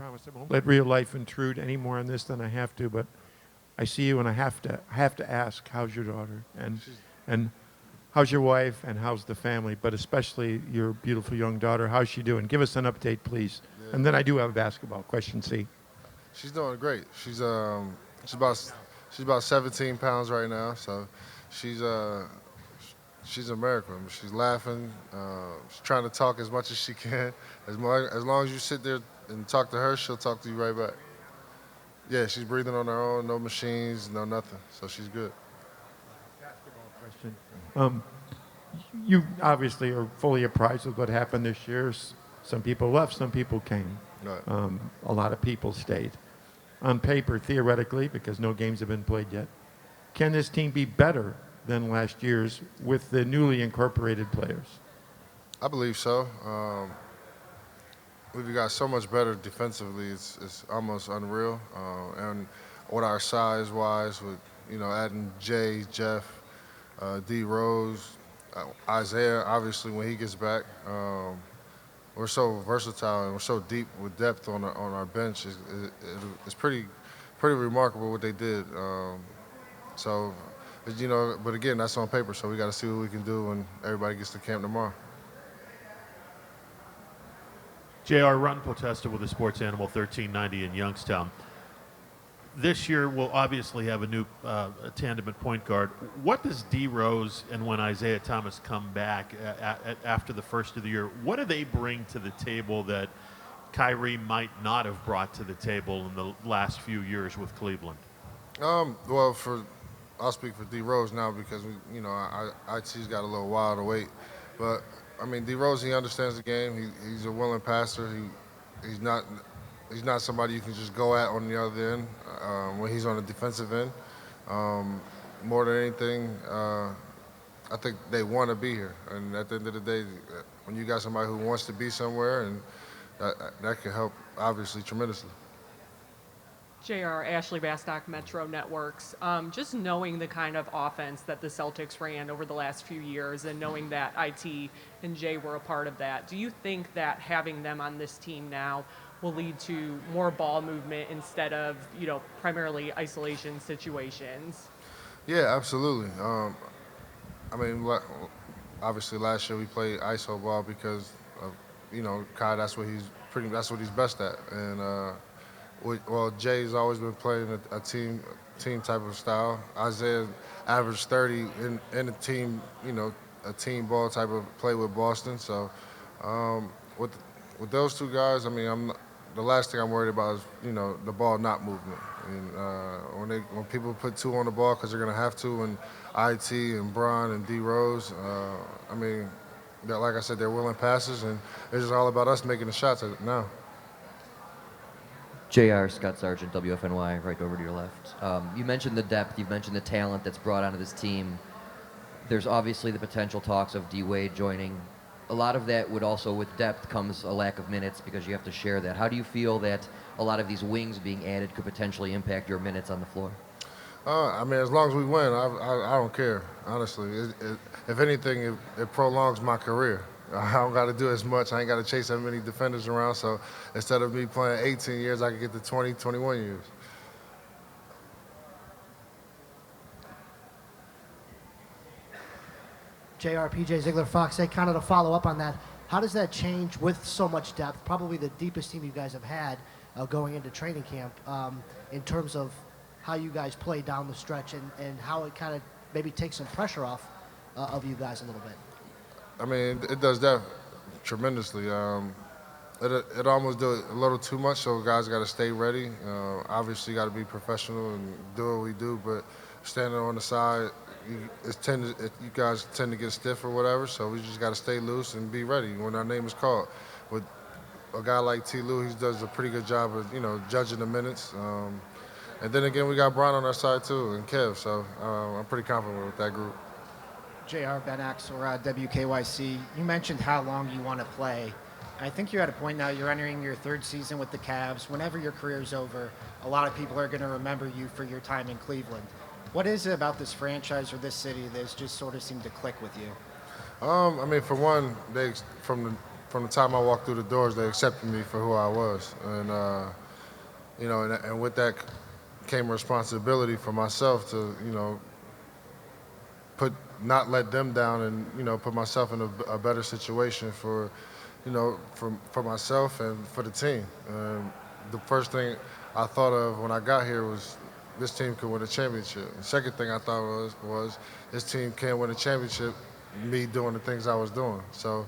promise I won't let real life intrude any more on this than I have to, but I see you and I have to ask, how's your daughter? And how's your wife and how's the family, but especially your beautiful young daughter, how's she doing? Give us an update, please. Yeah. And then I do have a basketball question, C. She's doing great. She's about 17 pounds right now, so she's a miracle. She's laughing. She's trying to talk as much as she can. As long as you sit there and talk to her, she'll talk to you right back. Yeah, she's breathing on her own, no machines, no nothing. So she's good. Basketball question. You obviously are fully apprised of what happened this year. Some people left, some people came. Right. A lot of people stayed. On paper, theoretically, because no games have been played yet, can this team be better than last year's with the newly incorporated players? I believe so. We've got so much better defensively. It's almost unreal. And with our size-wise, with adding Jay, Jeff, D. Rose, Isaiah, obviously when he gets back, we're so versatile and we're so deep with depth on our bench. It's pretty remarkable what they did. But again, that's on paper, so we got to see what we can do when everybody gets to camp tomorrow. J.R. Run Potesta with the Sports Animal 1390 in Youngstown. This year we'll obviously have a new tandem at point guard. What does D. Rose and when Isaiah Thomas come back after the first of the year, what do they bring to the table that Kyrie might not have brought to the table in the last few years with Cleveland? I'll speak for D. Rose now because IT's got a little while to wait. But I mean, D. Rose, he understands the game. He's a willing passer. He's not somebody you can just go at on the other end when he's on the defensive end. More than anything, I think they want to be here. And at the end of the day, when you got somebody who wants to be somewhere, and that can help obviously tremendously. JR, Ashley Bastock, Metro Networks. Just knowing the kind of offense that the Celtics ran over the last few years and knowing that IT and Jay were a part of that, do you think that having them on this team now will lead to more ball movement instead of, primarily isolation situations? Yeah, absolutely. Obviously last year we played ISO ball because of, Kai, that's what he's best at. And Jay's always been playing a team type of style. Isaiah averaged 30 in a team, a team ball type of play with Boston. So with those two guys, the last thing I'm worried about is, the ball not movement. And when people put two on the ball because they're going to have to, and IT and Bron and D. Rose, like I said, they're willing passes, and it's just all about us making the shots now. JR, Scott Sargent, WFNY, right over to your left. You mentioned the depth, you've mentioned the talent that's brought onto this team. There's obviously the potential talks of D-Wade joining. A lot of that would also, with depth, comes a lack of minutes because you have to share that. How do you feel that a lot of these wings being added could potentially impact your minutes on the floor? As long as we win, I don't care, honestly. If anything, it prolongs my career. I don't got to do as much. I ain't got to chase that many defenders around. So instead of me playing 18 years, I can get to 20, 21 years. JR, PJ Ziegler, Fox 8, kind of to follow up on that. How does that change with so much depth, probably the deepest team you guys have had going into training camp, in terms of how you guys play down the stretch and how it kind of maybe takes some pressure off of you guys a little bit? It does that tremendously. It almost do it a little too much, so guys got to stay ready. Obviously, got to be professional and do what we do, but standing on the side, you guys tend to get stiff or whatever, so we just got to stay loose and be ready when our name is called. With a guy like T. Lue, he does a pretty good job of, judging the minutes. And then again, we got Bron on our side too, and Kev, so I'm pretty confident with that group. JR, Ben Axelrod, WKYC. You mentioned how long you want to play. I think you're at a point now, you're entering your third season with the Cavs. Whenever your career's over, a lot of people are going to remember you for your time in Cleveland. What is it about this franchise or this city that's just sort of seemed to click with you? For one, from the time I walked through the doors, they accepted me for who I was, and you know, and with that came responsibility for myself to, you know, not let them down, and, you know, put myself in a better situation for, you know, for myself and for the team. The first thing I thought of when I got here was this team could win a championship. The second thing I thought was this team can't win a championship, me doing the things I was doing. So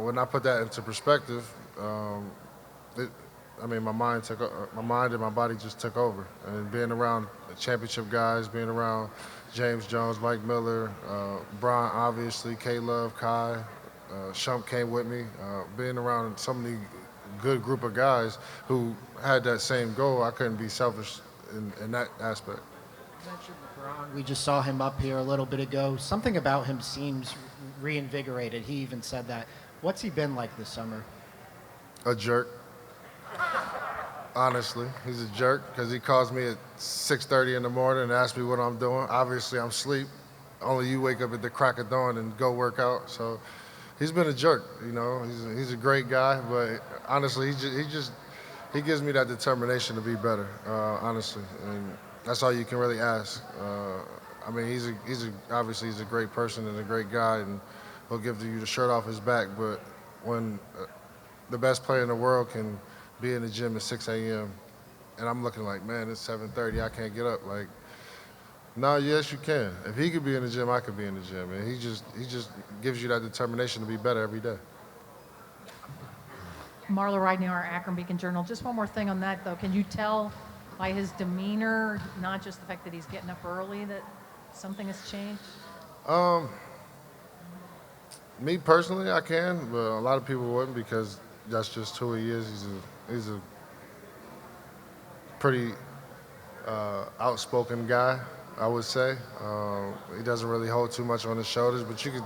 when I put that into perspective, my mind and my body just took over. And being around the championship guys, being around James Jones, Mike Miller, Brian, obviously, K-Love, Kai, Shump came with me. Being around so many good group of guys who had that same goal, I couldn't be selfish in that aspect. You mentioned LeBron. We just saw him up here a little bit ago. Something about him seems reinvigorated. He even said that. What's he been like this summer? A jerk. Honestly, he's a jerk because he calls me at 6:30 in the morning and asks me what I'm doing. Obviously, I'm asleep. Only you wake up at the crack of dawn and go work out. So he's been a jerk, you know. He's a great guy, but honestly, he gives me that determination to be better, honestly. And that's all you can really ask. I mean, obviously he's a great person and a great guy, and he'll give you the shirt off his back. But when the best player in the world can be in the gym at 6 a.m. and I'm looking like, man, it's 7:30, I can't get up. Like, no, yes, you can. If he could be in the gym, I could be in the gym. And he just gives you that determination to be better every day. Marla Ridenour, Akron Beacon Journal. Just one more thing on that, though. Can you tell by his demeanor, not just the fact that he's getting up early, that something has changed? Me personally, I can, but a lot of people wouldn't because that's just who he is. He's a pretty outspoken guy, I would say. He doesn't really hold too much on his shoulders, but you can,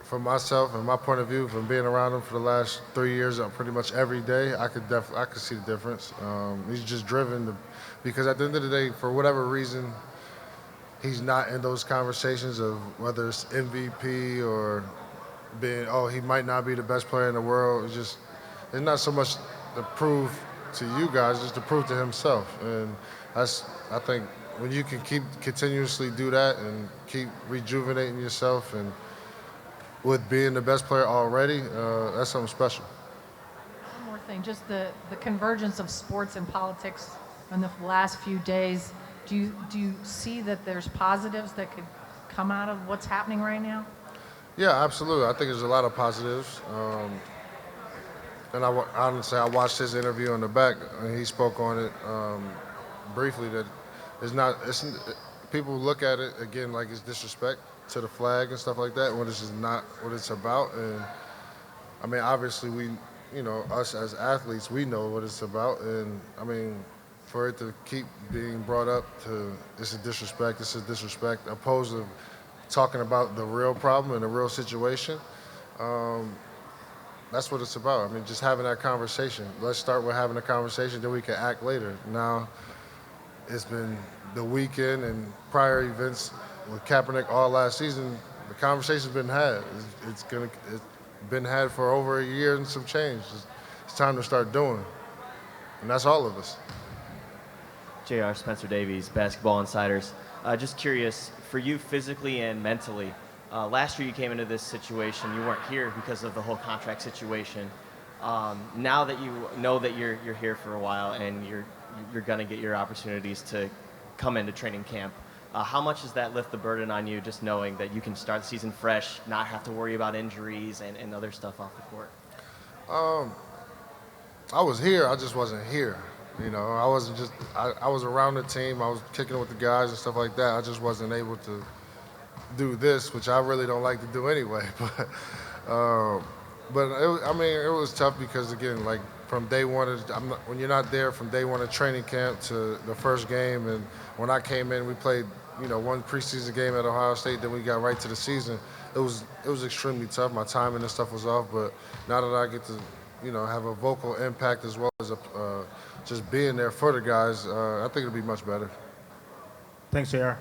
from myself and my point of view, from being around him for the last 3 years, pretty much every day, I could see the difference. He's just driven because at the end of the day, for whatever reason, he's not in those conversations of whether it's MVP or being, he might not be the best player in the world. It's not so much to prove to you guys, just to prove to himself. And I think when you can continuously do that and keep rejuvenating yourself and with being the best player already, that's something special. One more thing, just the convergence of sports and politics in the last few days. Do you see that there's positives that could come out of what's happening right now? Yeah, absolutely. I think there's a lot of positives. And honestly, I watched his interview in the back, and he spoke on it briefly. That people look at it again like it's disrespect to the flag and stuff like that, when this is not what it's about. And I mean, obviously, us as athletes, we know what it's about. And I mean, for it to keep being brought up to this is disrespect, opposed to talking about the real problem and the real situation. That's what it's about. I mean, just having that conversation. Let's start with having a conversation, then we can act later. Now, it's been the weekend and prior events with Kaepernick all last season. The conversation's been had. It's been had for over a year and some change. It's time to start doing. And that's all of us. JR, Spencer Davies, Basketball Insiders. Just curious, for you physically and mentally, last year you came into this situation, you weren't here because of the whole contract situation. Now that you know that you're here for a while and you're going to get your opportunities to come into training camp, how much does that lift the burden on you, just knowing that you can start the season fresh, not have to worry about injuries and other stuff off the court? I was here, I just wasn't here. You know, I was around the team, I was kicking it with the guys and stuff like that. I just wasn't able to do this, which I really don't like to do anyway. But it was tough because, again, like from day one, when you're not there from day one of training camp to the first game, and when I came in, we played, one preseason game at Ohio State, then we got right to the season. It was extremely tough. My timing and stuff was off, but now that I get to, have a vocal impact as well as just being there for the guys, I think it'll be much better. Thanks, JR.